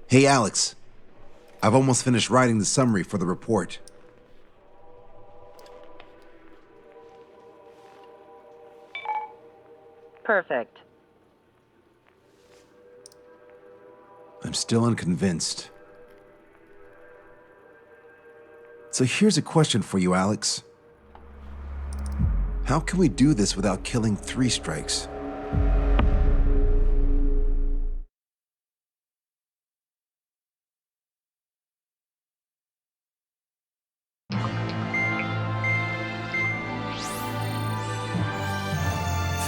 Hey, Alex. I've almost finished writing the summary for the report. Perfect. I'm still unconvinced. So here's a question for you, Alex. How can we do this without killing 3 strikes?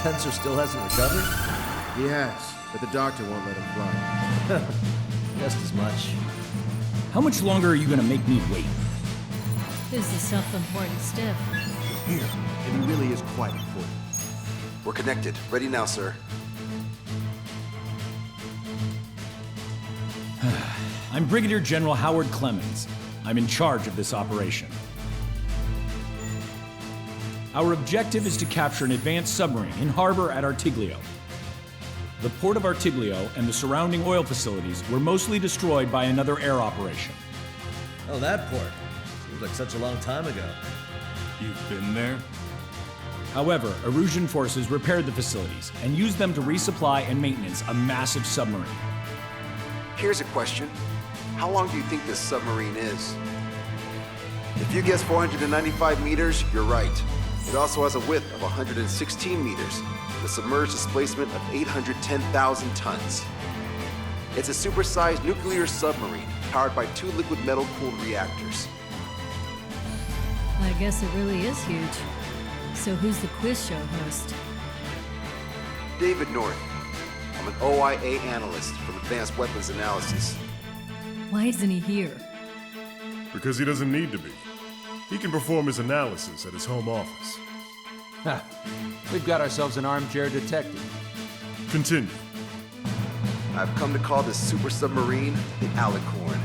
Fencer still hasn't recovered? He has, but the doctor won't let him fly. Just as much. How much longer are you gonna make me wait? Who's the self-important stiff? Here, it really is quite important. We're connected. Ready now, sir. I'm Brigadier General Howard Clemens. I'm in charge of this operation. Our objective is to capture an advanced submarine in harbor at Artiglio. The port of Artiglio and the surrounding oil facilities were mostly destroyed by another air operation. Oh, that port. Seems like such a long time ago. You've been there? However, Erusian forces repaired the facilities and used them to resupply and maintenance a massive submarine. Here's a question. How long do you think this submarine is? If you guess 495 meters, you're right. It also has a width of 116 meters, with a submerged displacement of 810,000 tons. It's a supersized nuclear submarine powered by 2 liquid metal-cooled reactors. I guess it really is huge. So who's the quiz show host? David North. I'm an OIA analyst from Advanced Weapons Analysis. Why isn't he here? Because he doesn't need to be. He can perform his analysis at his home office. Ha! We've got ourselves an armchair detective. Continue. I've come to call this super submarine the Alicorn.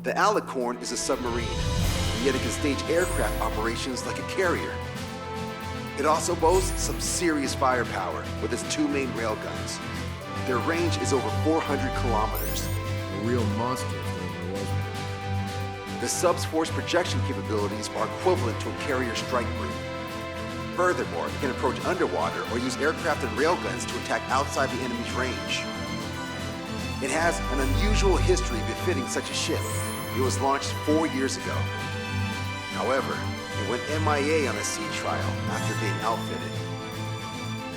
The Alicorn is a submarine, and yet it can stage aircraft operations like a carrier. It also boasts some serious firepower with its 2 main railguns. Their range is over 400 kilometers. A real monster if there ever was one. The sub's force projection capabilities are equivalent to a carrier strike group. Furthermore, it can approach underwater or use aircraft and railguns to attack outside the enemy's range. It has an unusual history befitting such a ship. It was launched 4 years ago. However, it went MIA on a sea trial after being outfitted.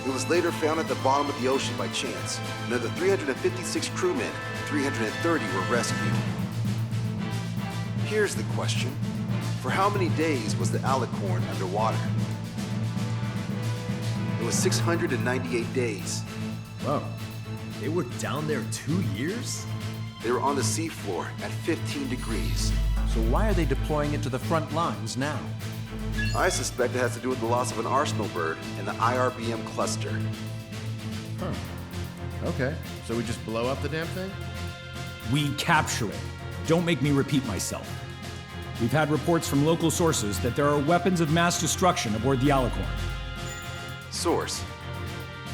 It was later found at the bottom of the ocean by chance, and of the 356 crewmen, 330 were rescued. Here's the question. For how many days was the Alicorn underwater? It was 698 days. Whoa. They were down there 2 years? They were on the seafloor at 15 degrees. So why are they deploying it to the front lines now? I suspect it has to do with the loss of an arsenal bird in the IRBM cluster. Huh. Okay, so we just blow up the damn thing? We capture it. Don't make me repeat myself. We've had reports from local sources that there are weapons of mass destruction aboard the Alicorn. Source.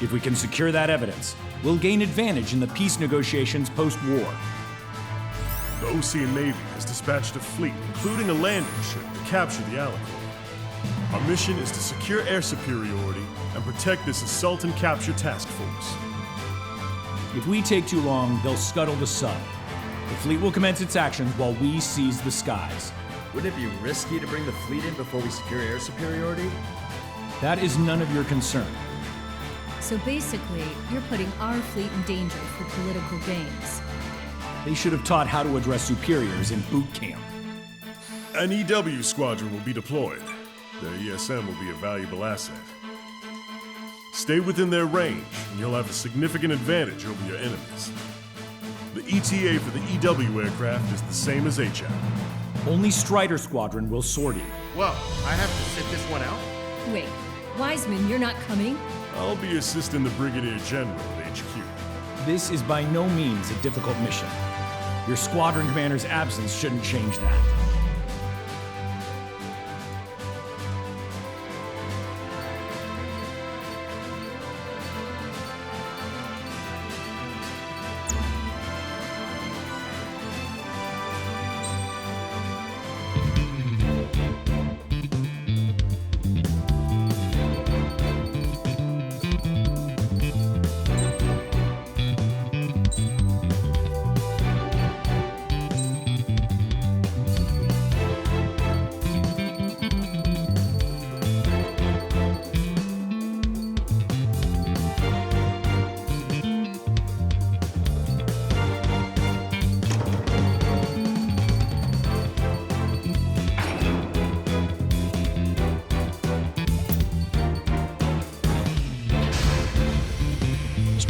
If we can secure that evidence, we'll gain advantage in the peace negotiations post-war. The Ocean Navy has dispatched a fleet, including a landing ship, to capture the Alicorn. Our mission is to secure air superiority and protect this assault and capture task force. If we take too long, they'll scuttle the sub. The fleet will commence its actions while we seize the skies. Wouldn't it be risky to bring the fleet in before we secure air superiority? That is none of your concern. So basically, you're putting our fleet in danger for political gains. They should have taught how to address superiors in boot camp. An EW squadron will be deployed. Their ESM will be a valuable asset. Stay within their range, and you'll have a significant advantage over your enemies. The ETA for the EW aircraft is the same as HAP. Only Strider Squadron will sortie. Well, I have to sit this one out? Wait, Wiseman, you're not coming? I'll be assisting the Brigadier General at HQ. This is by no means a difficult mission. Your squadron commander's absence shouldn't change that.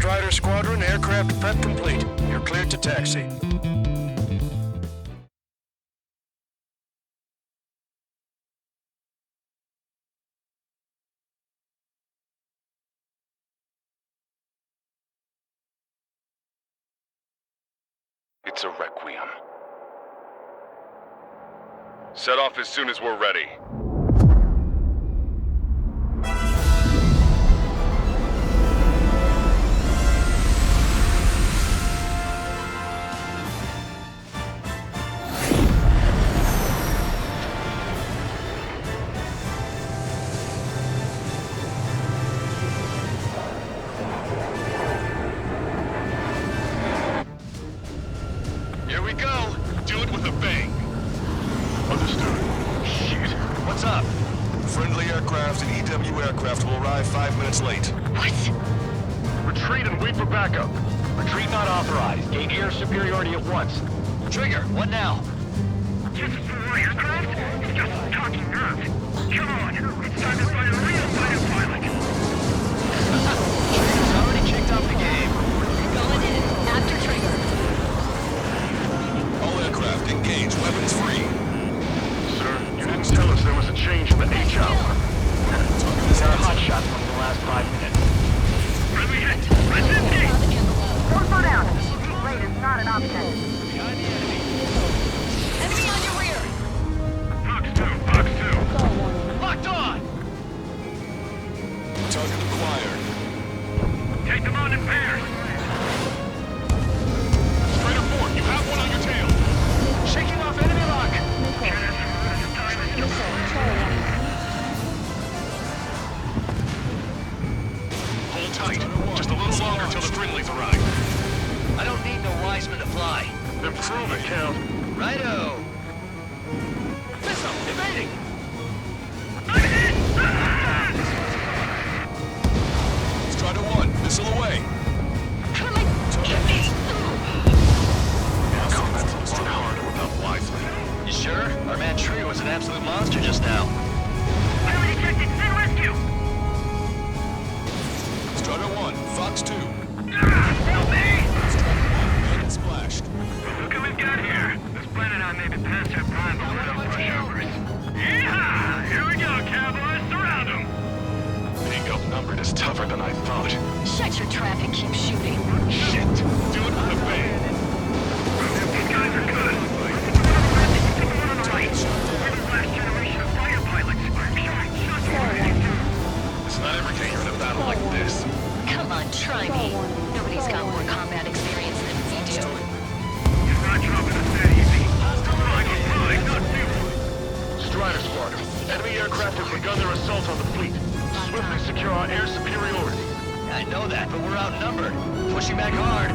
Strider Squadron, aircraft prep complete. You're cleared to taxi. It's a requiem. Set off as soon as we're ready. Here we go. Do it with a bang. Understood. Shit. What's up? Friendly aircraft and EW aircraft will arrive 5 minutes late. Retreat and wait for backup. Retreat not authorized. Gain air superiority at once. Trigger, what now? Just for aircraft? It's just talking nerve. Come on, it's time to find a real fighter pilot. Trigger's already kicked off the game. Going in. After trigger. All aircraft engage. Weapons free. Sir, you didn't tell us there was a change in the H hour. These are hot shots from the last 5 minutes. Friendly hit! Let's engage! Don't slow down. Being late is not an option. Behind the enemy. Enemy on your rear. Fox 2, Fox 2. Locked on! Target acquired. Take them on in pairs. Strider 4, you have one on your tail. Shaking off enemy lock. Hold tight. Just a little longer till the friendlies arrive. I don't need no Wiseman to fly. Then prove it, Count. Righto. Missile, evading. Strider 1, missile away. Coming. Get me. Combat work harder without Wiseman. You sure? Our man Tree was an absolute monster just now. Enemy detected, send rescue! Strider 1, Fox 2. Help me! And splashed. Look what we've got here. This planet I may be past our prime, but we're no pushovers. Yeehaw! Here we go, cowboys. Surround them! Being outnumbered is tougher than I thought. Shut your trap and keep shooting. Shit. Do it with a bang. These guys are good. Pick the one on the right. We're the last generation of fighter pilots. It's not every day you're in a battle like this. Come on, try me. Nobody's got more combat experience than we do. You're not dropping us that easy. Fine, not too. Strider Squadron. Enemy aircraft have begun their assault on the fleet. Swiftly secure our air superiority. I know that, but we're outnumbered. Pushing back hard.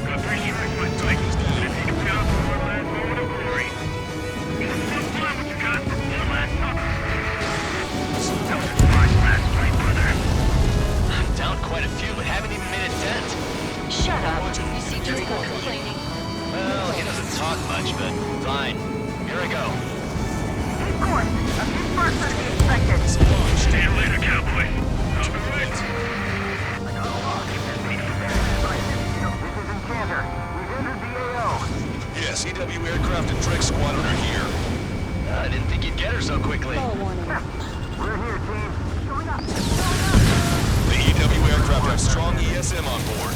Got 3 strikes, my sight. If you can out for one last moment of glory. Just fly what you got for one last supper. That was a fine last fight, brother. I'm down quite a few, but haven't even made a dent. Shut up. You see Draco complaining. Well, he doesn't talk much, but fine. Here I go. Take course. A few sparks are to be expected. See you later, cowboy. I'll be right. I got a lock. This is Enchanter. We've entered the AO. Yes, EW aircraft and Drake Squadron are here. I didn't think you'd get her so quickly. We're here, team. Showing up. The EW aircraft have strong ESM on board.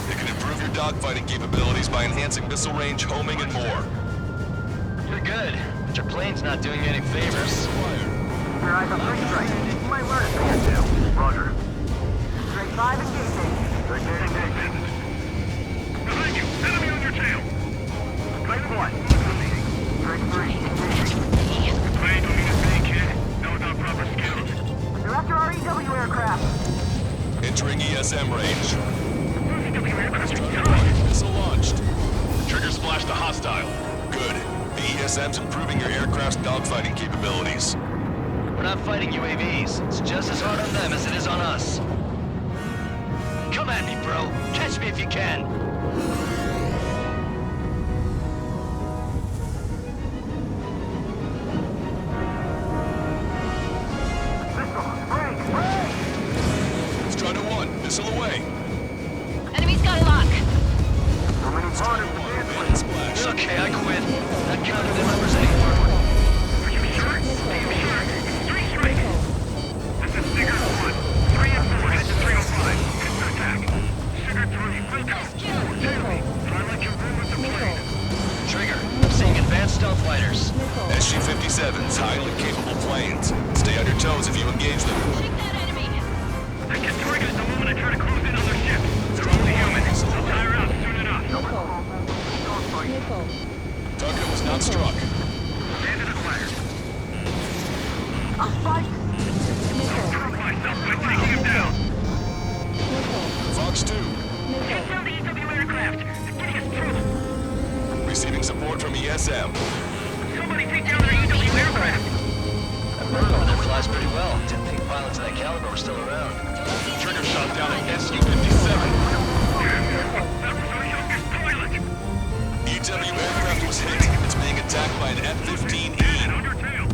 They can improve your dogfighting capabilities by enhancing missile range, homing, and more. You're good, but your plane's not doing you any favors. Your eyes on 3 strike. You might learn a thing or two. Roger. Straight 5 engaging. Behind you, enemy on your tail. Straight 1. Straight 3 engaging. Wait, don't mean a thing, kid. Know about proper skills. They're after our EW aircraft. Entering ESM range. EW aircraft are done. Missile launched. Trigger splashed a hostile. Good. The ESM's improving your aircraft's dogfighting capabilities. We're not fighting UAVs. It's just as hard on them as it is on us. Come at me, bro. Catch me if you can. Missile away. Enemy's got a lock. So many Strider partners to 1, dance bandit with. splash. Okay, I quit. That counter didn't represent anymore. Are you sure? Are you sure? Three strikes. This is Sigurd 1. 3 and 4 head to 305. Counterattack. Sigurd 3, welcome. Enemy. Pilot confirmed deployed. Trigger, I'm seeing advanced stealth fighters. SG-57s, highly capable planes. Stay on your toes if you engage them. Shoot that enemy. I get targeted the moment I try to close in on their ship. They're only human. They'll tire out soon enough. Target was not struck. Bandit acquired. Drop myself by taking him down. Fox 2, Take down the EW aircraft. They're getting us trouble. receiving support from ESM. Somebody take down their EW aircraft. That bird over there flies pretty well. Didn't think pilots of that caliber were still around. Trigger shot down an SU-57. That was our youngest pilot. EW aircraft was hit. It's being attacked by an F-15E. Bandit on your tail.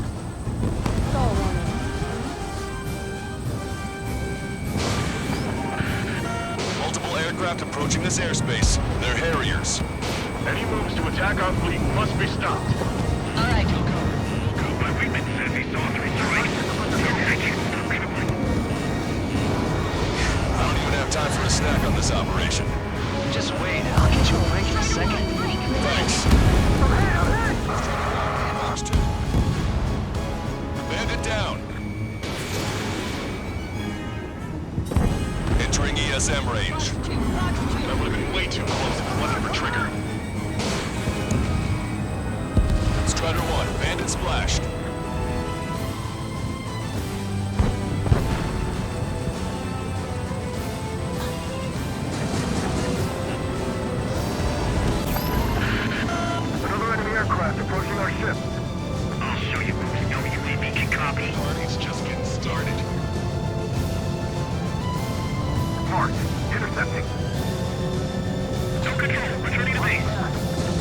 Multiple aircraft approaching this airspace. They're Harriers. Any moves to attack our fleet must be stopped. All right. My wingman says he saw 3 strikes. I can't stop troubling. I don't even have time for a snack on this operation. Just wait, I'll get you a break in a second. Thanks. Fox 2. Bandit down. Entering ESM range. That would have been way too close if it wasn't for Trigger. Strider 1, Bandit splashed. Another enemy aircraft approaching our ship. I'll show you who's WAB can copy. Party's just getting started. Marked. Intercepting. No control. Returning to base.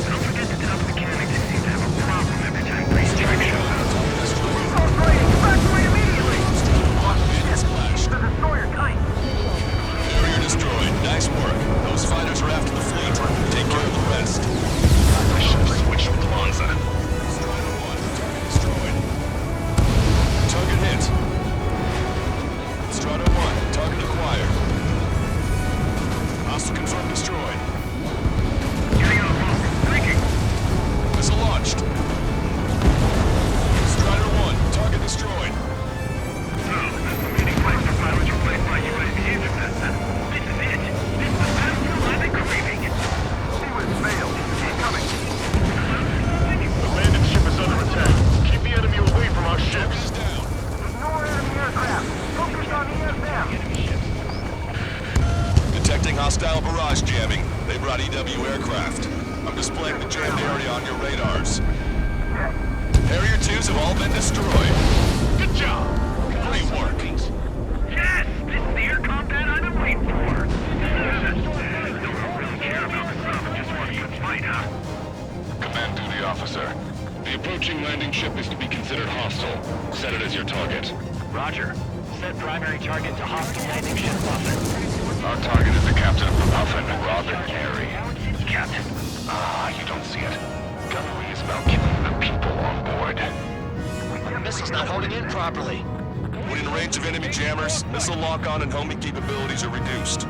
Don't forget to top the cannon. They seem to have a problem every time base check shows up. Evacuate immediately! Bandit splash. The destroyer tight. Carrier destroyed. Nice work. Those fighters are after the fleet. Take care of the rest. I should have switched with Lanza. Strider 1, target destroyed. Target hit. Strider 1, target acquired. Hostile confirmed destroyed. Getting out of block. Thinking. Missile launched. Strider 1, target destroyed. So, that's the meeting place for pilots replaced by UAV interceptor. This is it. This is the battlefield I've been craving. Seawind failed. Keep coming. The landing ship is under attack. Keep the enemy away from our ships. Is down. Ignore enemy aircraft. Focus on ESM. Detecting hostile barrage jamming. They brought EW aircraft. I'm displaying the jammed area on your radars. Harrier 2s have all been destroyed. Good job. Great work. Yes! This is the air combat I've been waiting for. Don't really care about the stuff. Just want a good fight, huh? Command duty officer. The approaching landing ship is to be considered hostile. Set it as your target. Roger. Set primary target to hostile landing ship Puffin. Our target is the captain of the Puffin, Robin Carey. Captain. Ah, you don't see it. Gunnery is about killing the people on board. The missile's not holding in properly. When in range of enemy jammers, missile lock-on and homing capabilities are reduced.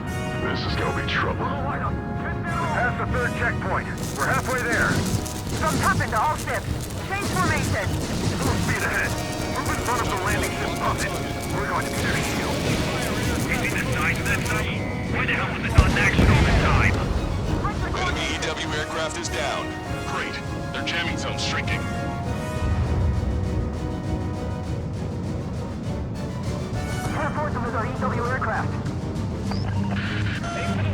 This is gonna be trouble. Past the 3rd checkpoint. We're halfway there. Something's happened to all ships. Change formation. Full speed ahead. Move in front of the landing ship Puffin. We're going to be their shield. You see the size of that thing? Why the hell was it not in action all this time? Enemy EW aircraft is down. Great. Their jamming zone's shrinking. Transport them with our EW aircraft.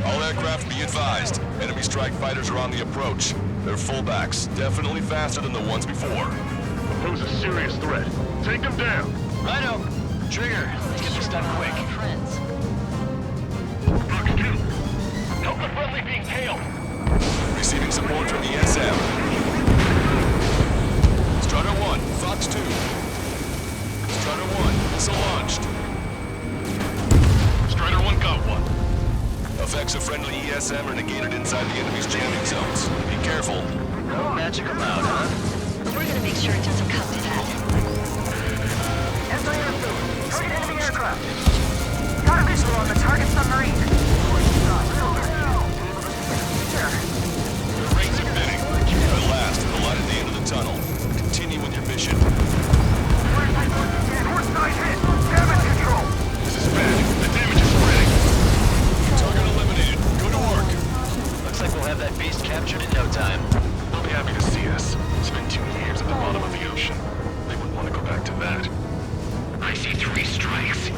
All aircraft be advised. Enemy strike fighters are on the approach. They're fullbacks, definitely faster than the ones before. Pose a serious threat. Take them down. Righto. Trigger, let's get this done quick. Friends. Fox 2. Help the friendly being tailed. Receiving support from ESM. Strider 1, Fox 2. Strider 1, missile launched. Strider 1 got one. Effects of friendly ESM are negated inside the enemy's jamming zones. Be careful. No magic about, huh? We're gonna make sure it doesn't come to that. SIS, target enemy aircraft. Got a visual on the target submarine. The rings are bidding. At last, the light at the end of the tunnel. Continue with your mission. North side hit. Damage control. This is bad. The damage is spreading. Target eliminated. Go to work. Looks like we'll have that beast captured in no time. They'll be happy to see us. Spent 2 years at the bottom of the ocean. They wouldn't want to go back to that. I see 3 strikes.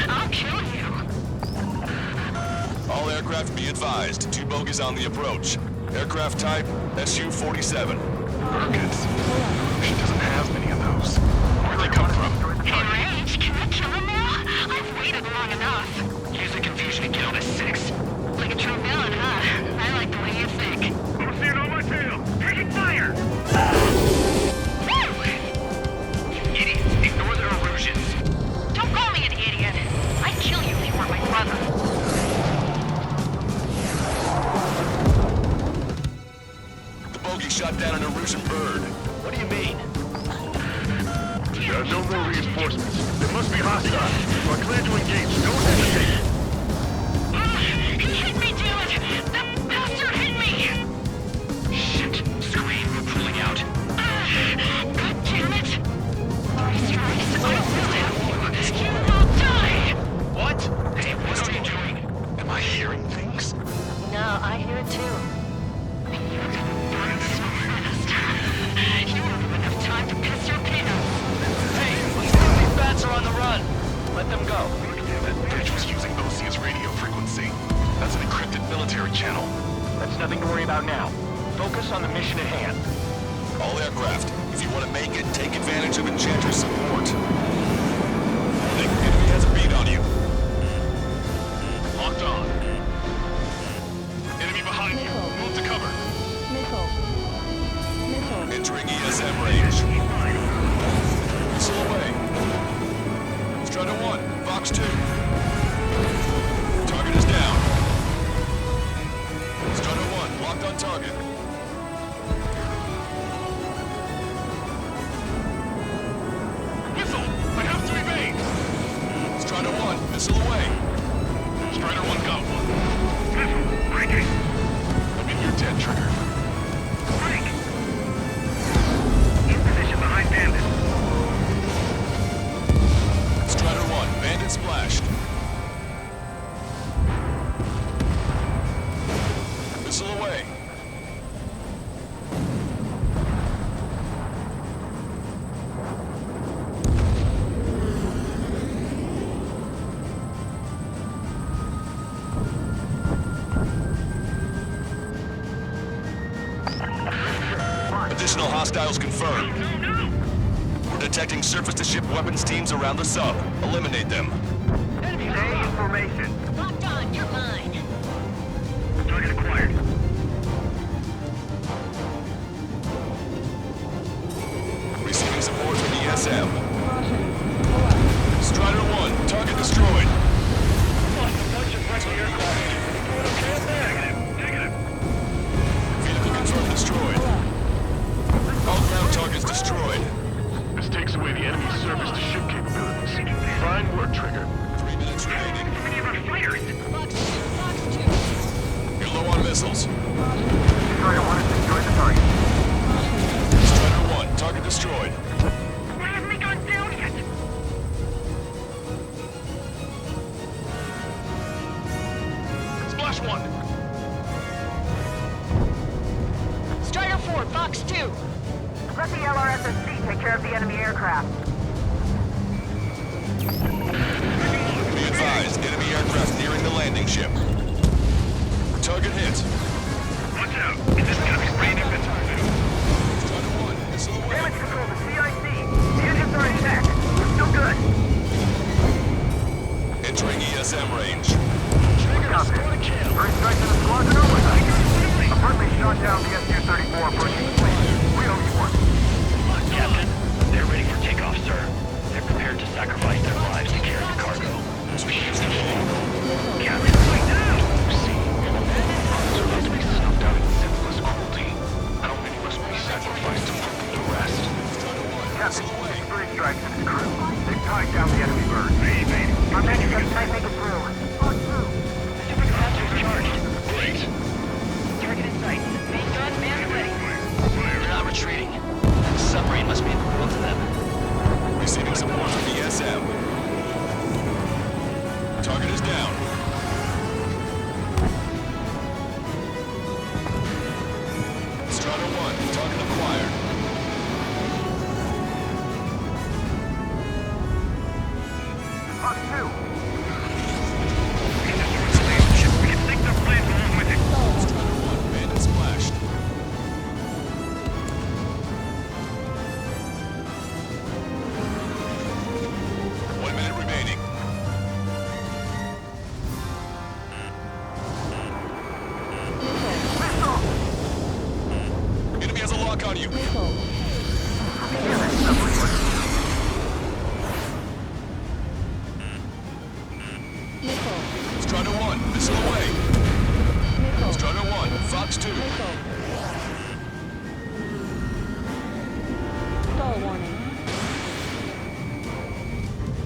I'll kill you. All aircraft be advised. 2 bogies on the approach. Aircraft type, Su-47. Rockets. She doesn't have many of those. Where'd they come from? In range, can I kill him now? I've waited long enough. Use the confusion to get on a 6. Like a true villain, huh? I like the way you think. I'm seeing on my tail. Taking fire. Idiots, ignore their illusions. Don't call me an idiot. I'd kill you if you weren't my brother. The bogey shot down an Erusian bird. What do you mean? There are no more reinforcements. They must be hostile. You are clear to engage. Don't hesitate. He hit me, damn it! That bastard hit me! Shit! Scream, we're pulling out. God damn it! 3 strikes, I will have you! You will die! What? Hey, what are you doing? Am I hearing things? No, I hear it too. You're gonna burn so fast. You won't have enough time to piss your pants. Hey, these bats are on the run. Let them go. That bridge was using OC's radio frequency. That's an encrypted military channel. That's nothing to worry about now. Focus on the mission at hand. All aircraft, if you want to make it, take advantage of Enchanter's support. The enemy has a beat on you. Locked on. Enemy behind you. Move to cover. Entering ESM range. Missile away. Strider 1, Fox 2. Target is down. Strider 1, locked on target. Missile! I have to evade! Strider 1, missile away. Strider 1 got one. Missile. Breaking. I'm in your dead, Trigger. Break. In position behind Bandit. Strider 1, bandit splashed. Missile away. Additional hostiles confirmed. We're detecting surface-to-ship weapons teams around the sub. Eliminate them. Stay in formation. Locked on, you're mine. Target acquired. Receiving support from ESM. Strider 1, target destroyed. Vehicle confirmed destroyed. All ground targets destroyed. This takes away the enemy's surface-to-ship capabilities. Fine work, Trigger. 3 minutes remaining. Many of our fighters. Fox 2. You're low on missiles. Strider 1 has destroyed the target. Strider 1, target destroyed. Why hasn't he gone down yet? Splash 1! Strider 4, Fox 2. Let the LRSSC take care of the enemy aircraft. Be advised, enemy aircraft nearing the landing ship. Target hit. Watch out. This is gonna be rain inventory. Strider 1, missile away. Damage control to CIC. The engines are intact. We're still good. Entering ESM range. Copy. First strike to the squadron oversight. A friendly shot down the Su-34 approaching the fleet. We owe you one. Captain, they're ready for takeoff, sir. They're prepared to sacrifice their lives to carry the cargo. Captain, fight now. and his crew. They've tied down the enemy bird. Our men just can't make it through. Supercapture's charged. Great. Target in sight. Main gun, man ready. They're not retreating. The submarine must be important to them. Receiving support from the SM. Target is down. Strider 1, target acquired. Fox 2. We can sink their plans along with it. Strider 1, bandit splashed. One minute remaining. Enemy has a lock on you. Strider 1, missile away. Strider 1, Fox 2. Stall warning.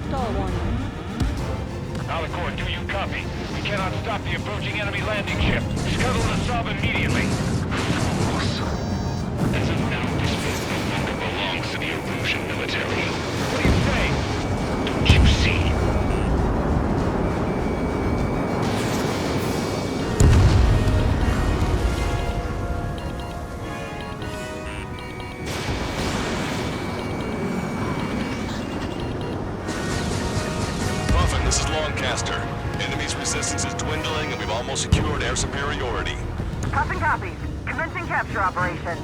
Stall warning. Alicorn, do you copy? We cannot stop the approaching enemy landing ship. Scuttle the sub immediately. As of now, this base no longer belongs to the Erusian military. What do you say? Don't you see? Puffin, this is Lancaster. Enemy's resistance is dwindling and we've almost secured air superiority. Puffin copies. Commencing capture operation.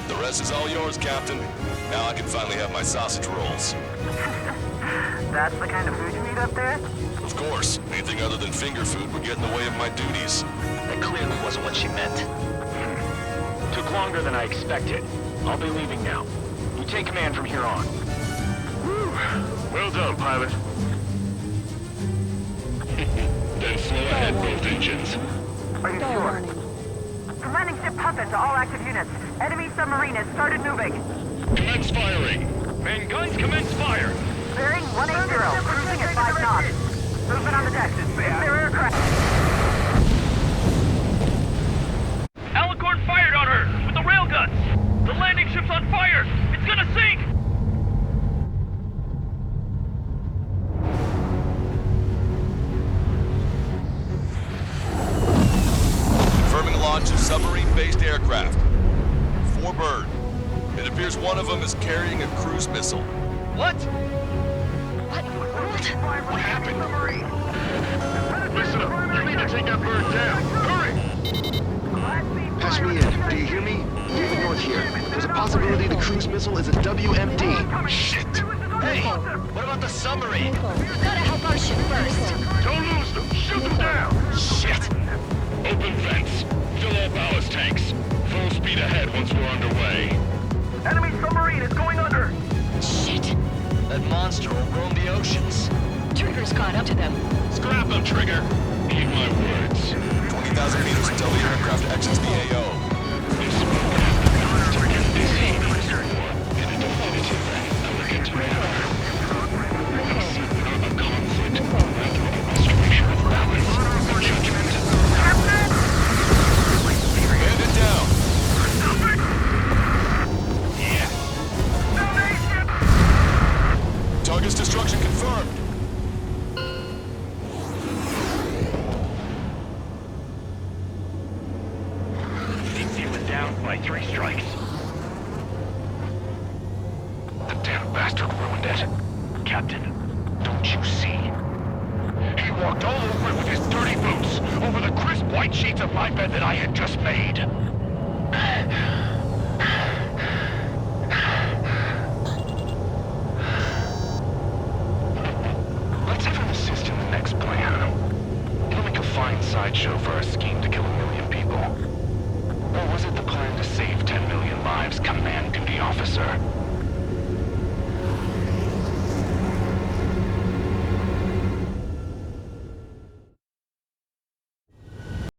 The rest is all yours, Captain. Now I can finally have my sausage rolls. That's the kind of food you eat up there? Of course, anything other than finger food would get in the way of my duties. That clearly wasn't what she meant. Took longer than I expected. I'll be leaving now. You take command from here on. Whew. Well done, pilot. Then slow ahead both engines. Are you Stall sure? warning. Commanding ship Puffin to all active units. Enemy submarine has started moving. Commence firing. Main guns commence fire. Bearing 180, cruising at 5 knots. Movement on the deck. It's their aircraft. Alicorn fired on her with the railguns. The landing ship's on fire. It's gonna sink. Confirming launch of submarine-based aircraft. 4 bird. It appears one of them is carrying a cruise missile. What? What happened? Listen up. You need to take that bird down. Hurry! Patch me in. Do you hear me? David North here. There's a possibility the cruise missile is a WMD. Shit! Hey, what about the submarine? Gotta help our ship first. Don't lose them. Shoot them down. Shit! Open vents. Fill all ballast tanks. Full speed ahead once we're underway. Enemy submarine is going under. Shit. That monster will roam the oceans. Trigger's caught up to them. Scrap them, Trigger. Heed my words. 20,000 meters until the aircraft exits the AO. This will happen to get busy. In a definitive, elegant manner. A conflict, rather a restoration of balance, or judgment. Hand it down. Yeah. Target's destruction confirmed. He was down by 3 strikes. The damn bastard ruined it. Captain, Don't you see? He walked all over it with his dirty boots, over the crisp white sheets of my bed that I had just made.